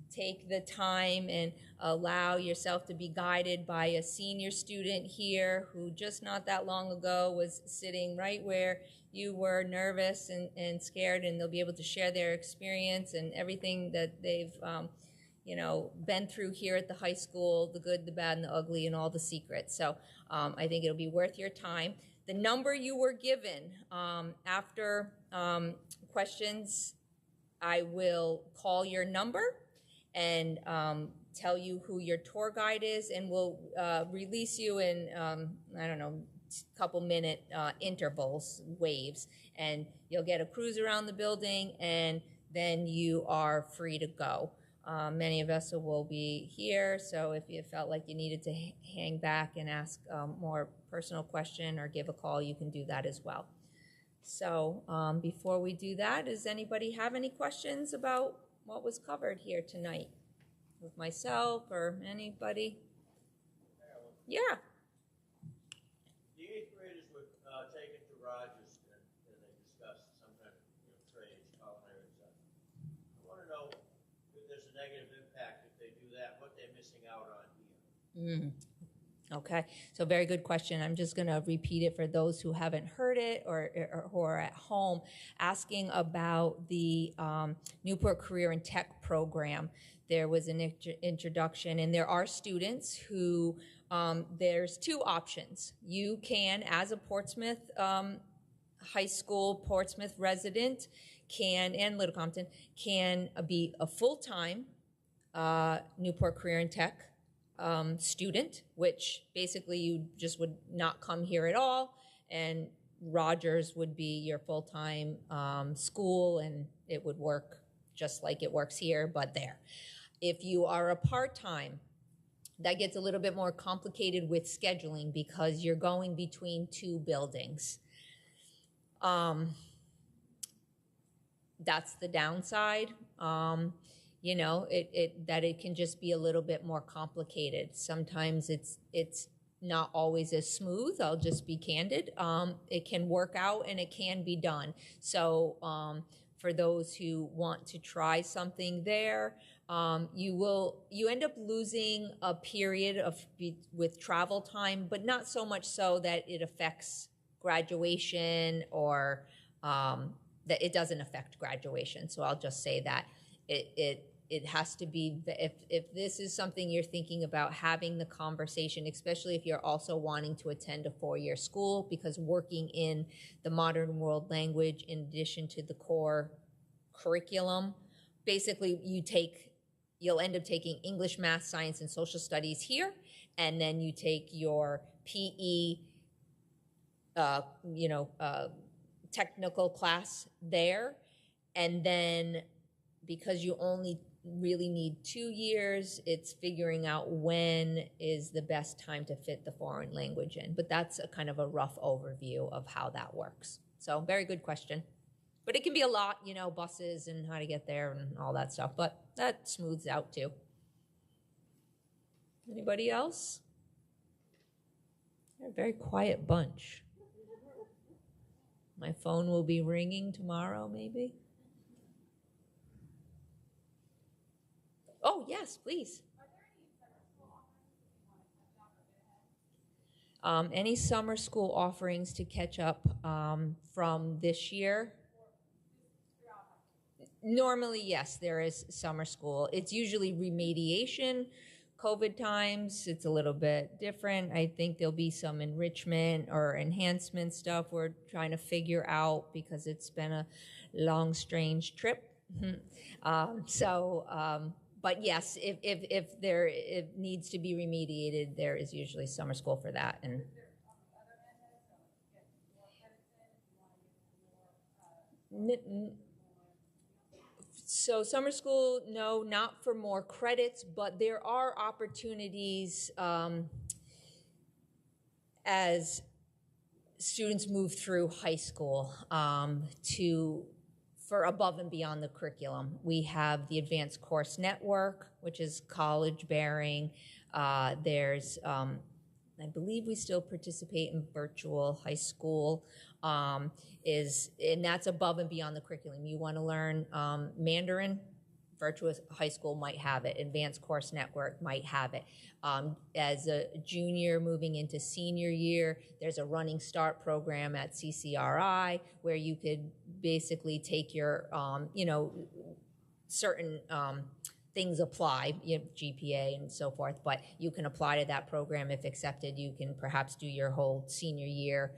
take the time and allow yourself to be guided by a senior student here who just not that long ago was sitting right where you were, nervous and scared, and they'll be able to share their experience and everything that they've you know, been through here at the high school, the good, the bad, and the ugly, and all the secrets. So I think it'll be worth your time. The number you were given after questions, I will call your number, and tell you who your tour guide is, and we'll release you in, I don't know, couple minute intervals, waves, and you'll get a cruise around the building, and then you are free to go. Many of us will be here, so if you felt like you needed to hang back and ask a more personal question or give a call, you can do that as well. So before we do that, does anybody have any questions about what was covered here tonight with myself or anybody? Yeah. The 8th graders were taken to Rogers and they discussed some kind of trades, culinary and stuff. I want to know if there's a negative impact if they do that, what they're missing out on here. Okay, so very good question. I'm just going to repeat it for those who haven't heard it or who are at home, asking about the Newport Career and Tech program. There was an introduction, and there are students who, there's two options. You can, as a Portsmouth high school, Portsmouth resident, and Little Compton, can be a full-time Newport Career and Tech student, which basically you just would not come here at all, and Rogers would be your full-time school, and it would work just like it works here, but there. If you are a part-time, that gets a little bit more complicated with scheduling because you're going between two buildings. That's the downside. You know, that it can just be a little bit more complicated. Sometimes it's not always as smooth. I'll just be candid. It can work out and it can be done. So for those who want to try something there, you end up losing a period with travel time, but not so much so that it affects graduation or that it doesn't affect graduation. So I'll just say that it has to be, if this is something you're thinking about having the conversation, especially if you're also wanting to attend a 4-year school, because working in the modern world language in addition to the core curriculum, basically you'll end up taking English, math, science, and social studies here, and then you take your PE, technical class there, and then because you only really need 2 years, it's figuring out when is the best time to fit the foreign language in. But that's a kind of a rough overview of how that works. So very good question. But it can be a lot, buses and how to get there and all that stuff. But that smooths out too. Anybody else? You're a very quiet bunch. My phone will be ringing tomorrow, maybe. Oh, yes, please. Any summer school offerings to catch up from this year? Normally, yes, there is summer school. It's usually remediation. COVID times, it's a little bit different. I think there'll be some enrichment or enhancement stuff we're trying to figure out because it's been a long, strange trip. But yes, if it needs to be remediated, there is usually summer school for that. And so summer school, no, not for more credits, but there are opportunities as students move through high school for above and beyond the curriculum. We have the Advanced Course Network, which is college-bearing. There's, I believe we still participate in virtual high school, and that's above and beyond the curriculum. You want to learn Mandarin, virtual high school might have it. Advanced Course Network might have it. As a junior moving into senior year, there's a Running Start program at CCRI where you could basically take your, certain things apply, GPA and so forth, but you can apply to that program if accepted. You can perhaps do your whole senior year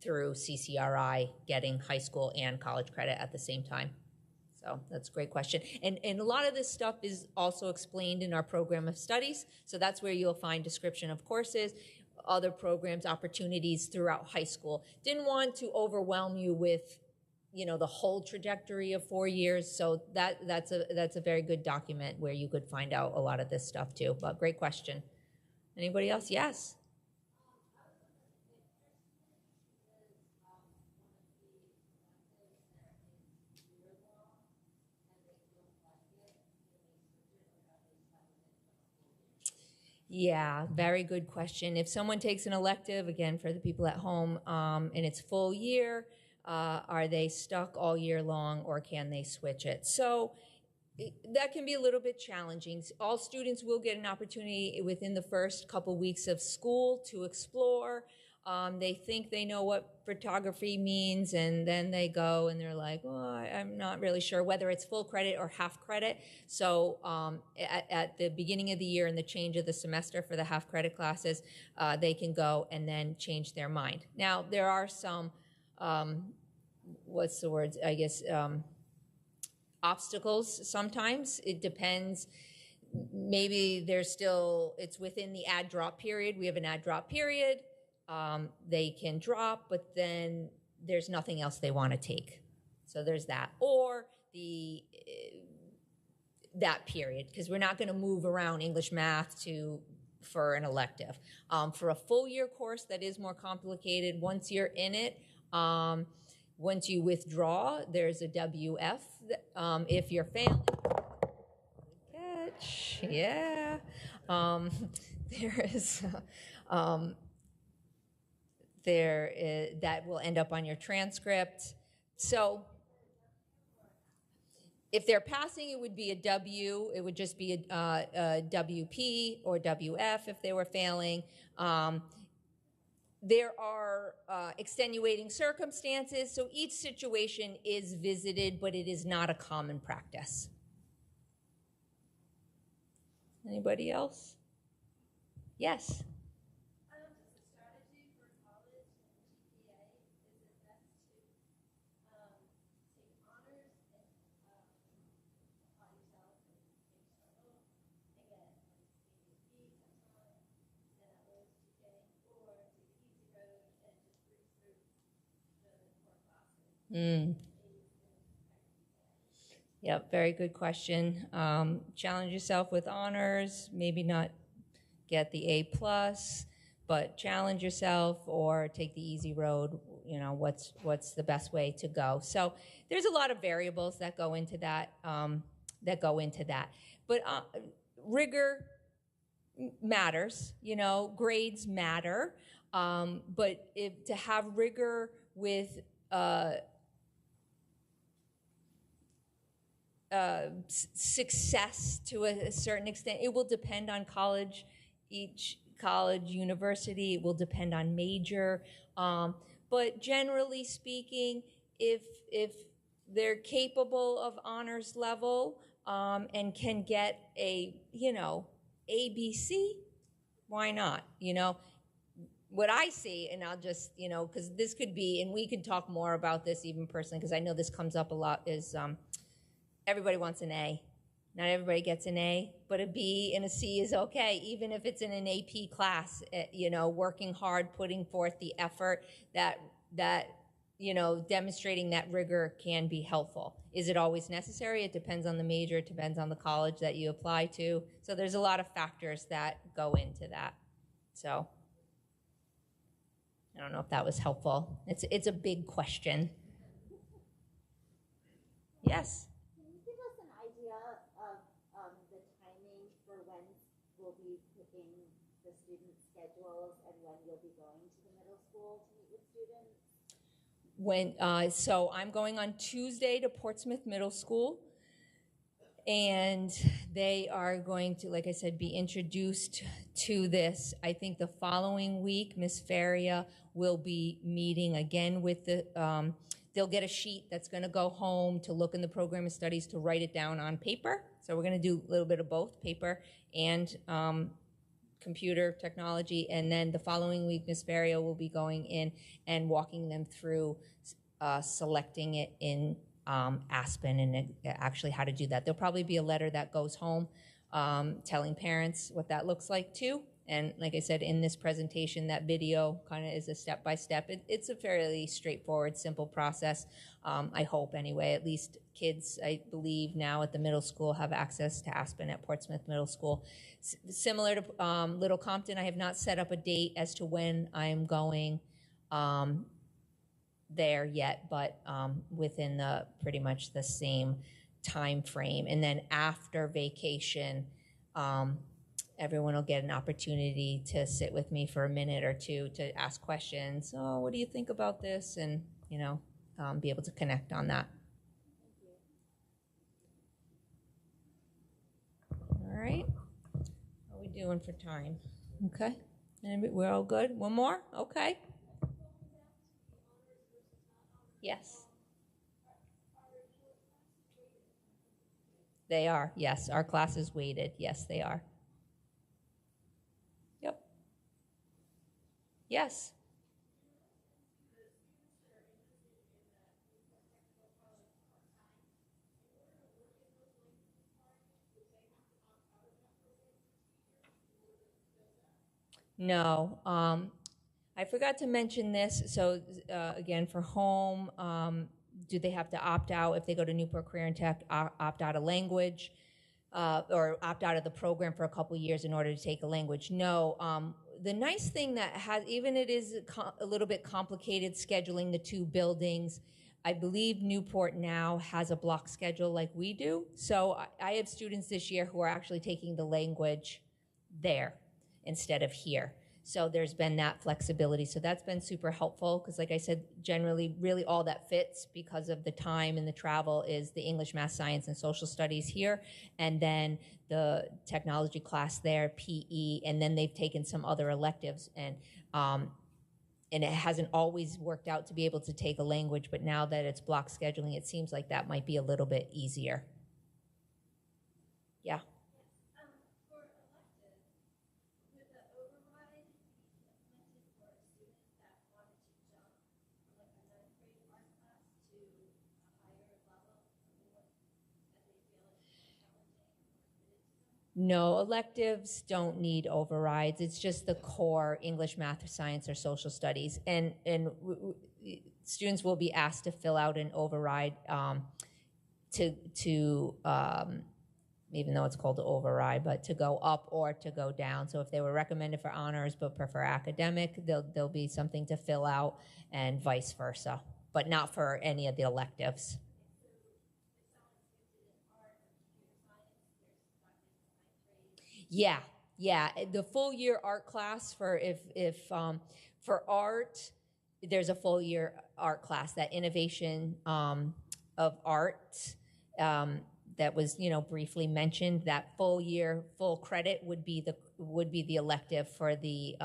through CCRI, getting high school and college credit at the same time. So So that's a great question. And a lot of this stuff is also explained in our program of studies. So that's where you'll find description of courses, other programs, opportunities throughout high school. Didn't want to overwhelm you with, the whole trajectory of 4 years. So that's a very good document where you could find out a lot of this stuff too. But great question. Anybody else? Yes. Yeah, very good question. If someone takes an elective, again, for the people at home, and it's full year, are they stuck all year long, or can they switch it? So that can be a little bit challenging. All students will get an opportunity within the first couple weeks of school to explore. They think they know what photography means, and then they go and they're like, oh, I'm not really sure whether it's full credit or half credit. So at the beginning of the year and the change of the semester for the half credit classes, they can go and then change their mind. Now, there are some, what's the word, I guess, obstacles sometimes. It depends. Maybe it's within the add drop period. We have an add drop period. They can drop, but then there's nothing else they want to take. So there's that. Or that period, because we're not going to move around English math for an elective. For a full year course that is more complicated, once you're in it, once you withdraw, there's a WF. If you're failing, catch, yeah. There is... that will end up on your transcript. So if they're passing, it would be a W. It would just be a WP or WF if they were failing. There are extenuating circumstances, so each situation is visited, but it is not a common practice. Anybody else? Yes. Yep, very good question. Challenge yourself with honors, maybe not get the A+, but challenge yourself or take the easy road. What's the best way to go? So there's a lot of variables that go into that. But rigor matters. Grades matter. But to have rigor with success to a certain extent, it will depend on college, each college, university, it will depend on major. But generally speaking, if they're capable of honors level and can get a, ABC, why not? What I see, and I'll just, because this could be, and we could talk more about this even personally, because I know this comes up a lot, is everybody wants an A. Not everybody gets an A, but a B and a C is okay, even if it's in an AP class, working hard, putting forth the effort that demonstrating that rigor can be helpful. Is it always necessary? It depends on the major, it depends on the college that you apply to. So there's a lot of factors that go into that. So I don't know if that was helpful. It's a big question. Yes? Can you give us an idea of the timing for when we'll be picking the student schedules and when you'll be going to the middle school to meet with students? So I'm going on Tuesday to Portsmouth Middle School, and they are going to, like I said, be introduced to this. I think the following week, Ms. Faria will be meeting again with they'll get a sheet that's going to go home to look in the program of studies to write it down on paper. So we're going to do a little bit of both, paper and computer technology. And then the following week, Ms. Faria will be going in and walking them through selecting it in Aspen and actually how to do that. There'll probably be a letter that goes home telling parents what that looks like too. And like I said, in this presentation, that video kind of is a step-by-step. It's a fairly straightforward, simple process, I hope anyway. At least kids, I believe now at the middle school, have access to Aspen at Portsmouth Middle School. Similar to Little Compton, I have not set up a date as to when I am going there yet, but within the pretty much the same time frame. And then after vacation, everyone will get an opportunity to sit with me for a minute or two to ask questions. Oh, what do you think about this? And, you know, be able to connect on that. All right. How are we doing for time? Okay. And we're all good? One more? Okay. Yes. They are, yes. Our class is weighted. Yes, they are. Yep. Yes. No. I forgot to mention this. So again, for home, do they have to opt out if they go to Newport Career and Tech, opt out of language, or opt out of the program for a couple years in order to take a language? No. The nice thing that has, even it is a little bit complicated scheduling the two buildings, I believe Newport now has a block schedule like we do. So I have students this year who are actually taking the language there instead of here. So there's been that flexibility. So that's been super helpful because, like I said, generally really all that fits because of the time and the travel is the English, Math, Science, and Social Studies here, and then the technology class there, PE, and then they've taken some other electives. And it hasn't always worked out to be able to take a language, but now that it's block scheduling, it seems like that might be a little bit easier. Yeah. No, electives don't need overrides. It's just the core English, Math, Science, or Social Studies. And students will be asked to fill out an override even though it's called an override, but to go up or to go down. So if they were recommended for honors but prefer academic, there'll be something to fill out and vice versa, but not for any of the electives. Yeah. The full year art class for for art, there's a full year art class, that innovation of art that was briefly mentioned. That full year, full credit would be the elective for the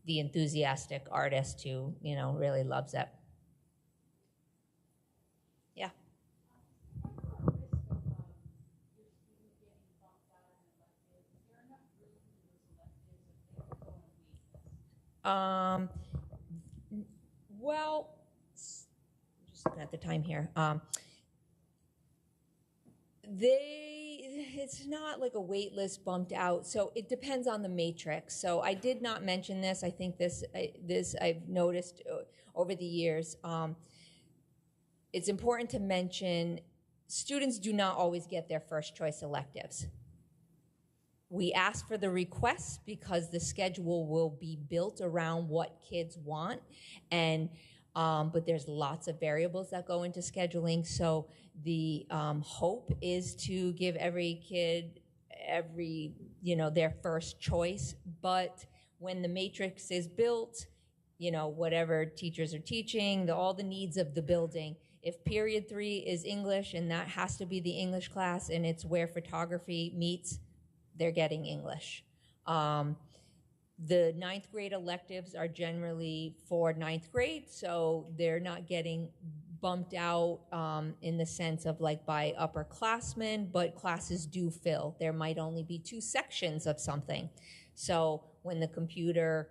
enthusiastic artist who really loves it. Yeah. Well, just looking at the time here. It's not like a wait list bumped out, so it depends on the matrix. So I did not mention this. I think this I've noticed over the years. It's important to mention students do not always get their first choice electives. We ask for the requests because the schedule will be built around what kids want, and but there's lots of variables that go into scheduling. So the hope is to give every kid their first choice. But when the matrix is built, whatever teachers are teaching, all the needs of the building. If period 3 is English and that has to be the English class, and it's where photography meets, they're getting English. The 9th grade electives are generally for 9th grade, so they're not getting bumped out in the sense of like by upperclassmen, but classes do fill. There might only be 2 sections of something. So when the computer,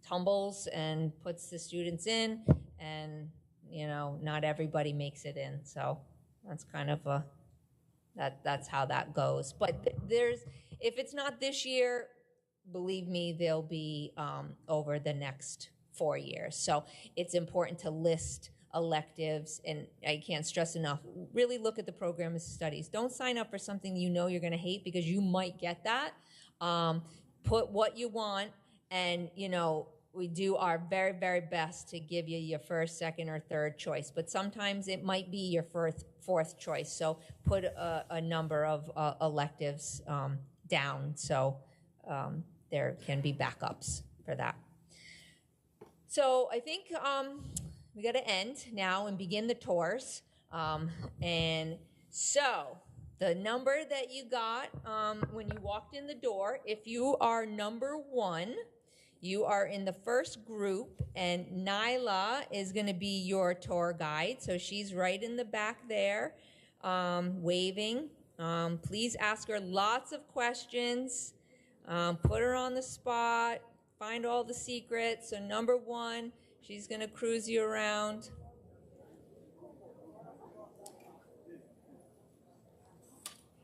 tumbles and puts the students in, and not everybody makes it in. So that's kind of that's how that goes. But if it's not this year, believe me, they'll be over the next 4 years. So it's important to list electives, and I can't stress enough, really look at the program of studies. Don't sign up for something you know you're going to hate, because you might get that. Put what you want, and we do our very, very best to give you your first, second, or third choice, but sometimes it might be your fourth choice. So put a number of electives down, so there can be backups for that. So I think we got to end now and begin the tours. And so the number that you got when you walked in the door, if you are number 1, you are in the first group, and Nyla is going to be your tour guide. So she's right in the back there, waving. Please ask her lots of questions. Put her on the spot. Find all the secrets. So number 1, she's going to cruise you around.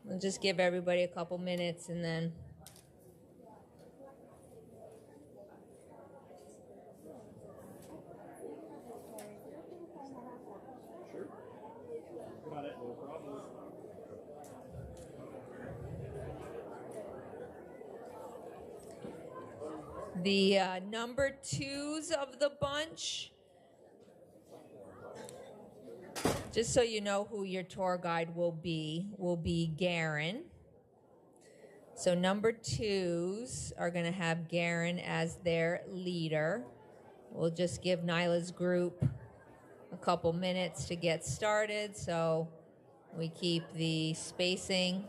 We'll just give everybody a couple minutes, and then... Got it, no problem. The number 2s of the bunch, just so you know who your tour guide will be Garen. So number 2s are going to have Garen as their leader. We'll just give Nyla's group a couple minutes to get started, so we keep the spacing